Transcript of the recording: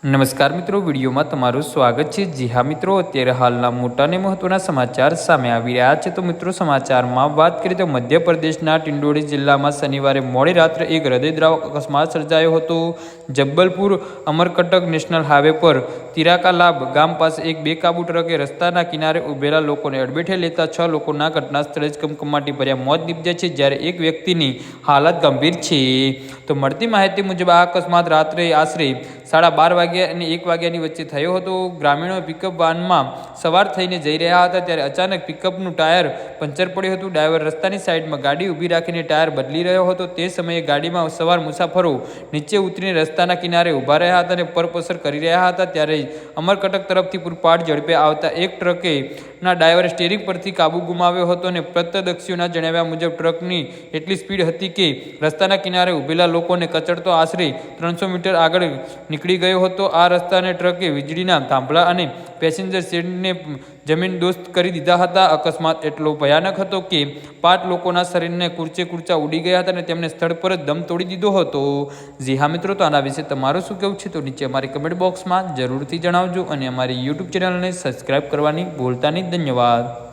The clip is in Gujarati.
નમસ્કાર મિત્રો, વિડીયોમાં તમારું સ્વાગત છે। જી હા મિત્રો, અત્યારે હાલના મોટા અને મહત્વના સમાચાર સામે આવી રહ્યા છે। તો મિત્રો, સમાચારમાં વાત કરીએ તો મધ્યપ્રદેશના ટિંડોળી જિલ્લામાં શનિવારે મોડી રાત્રે એક હૃદયદ્રાવક અકસ્માત સર્જાયો હતો। જબ્બલપુર અમરકંટક નેશનલ હાઈવે પર તિરાકાલાબ ગામ પાસે એક બેકાબુ ટ્રકે રસ્તાના કિનારે ઉભેલા લોકોને અડબેટે લેતા 6 લોકોના ઘટના સ્થળે જ કમકમાટી ભર્યા મોત નીપજ્યા છે, જ્યારે એક વ્યક્તિની હાલત ગંભીર છે। તો મળતી માહિતી મુજબ આ અકસ્માત રાત્રે આશરે 12:30 વાગ્યા અને 1 વાગ્યાની વચ્ચે થયો હતો। ગ્રામીણો પિકઅપ વાનમાં સવાર થઈને જઈ રહ્યા હતા ત્યારે અચાનક પિકઅપનું ટાયર પંચર પડ્યું હતું। ડ્રાઈવર રસ્તાની સાઈડમાં ગાડી ઊભી રાખીને ટાયર બદલી રહ્યો હતો। તે સમયે ગાડીમાં સવાર મુસાફરો નીચે ઉતરીને રસ્તાના કિનારે ઊભા રહ્યા હતા અને પરપસર કરી રહ્યા હતા। ત્યારે અમરકંટક તરફથી પૂરપાટ ઝડપે આવતા એક ટ્રકેના ડ્રાઈવરે સ્ટીયરિંગ પરથી કાબુ ગુમાવ્યો હતો અને પ્રત્યક્ષીઓના જણાવ્યા મુજબ ટ્રકની એટલી સ્પીડ હતી કે રસ્તાના કિનારે ઊભેલા લોકોને કચડતો આશરે 300 મીટર આગળ નીકળી ગયો હતો। આ રસ્તાને ટ્રકે વીજળીના થાંભલા અને પેસેન્જર શેડને જમીનદોસ્ત કરી દીધા હતા। અકસ્માત એટલો ભયાનક હતો કે 5 લોકોના શરીરને કૂર્ચા ઉડી ગયા હતા અને તેમને સ્થળ પર જ દમ તોડી દીધો હતો। જી હા મિત્રો, તો આના વિશે તમારું શું કહેવું છે તો નીચે અમારી કમેન્ટ બોક્સમાં જરૂરથી જણાવજો અને અમારી યુટ્યુબ ચેનલને સબસ્ક્રાઈબ કરવાની ભૂલતા નહીં। ધન્યવાદ।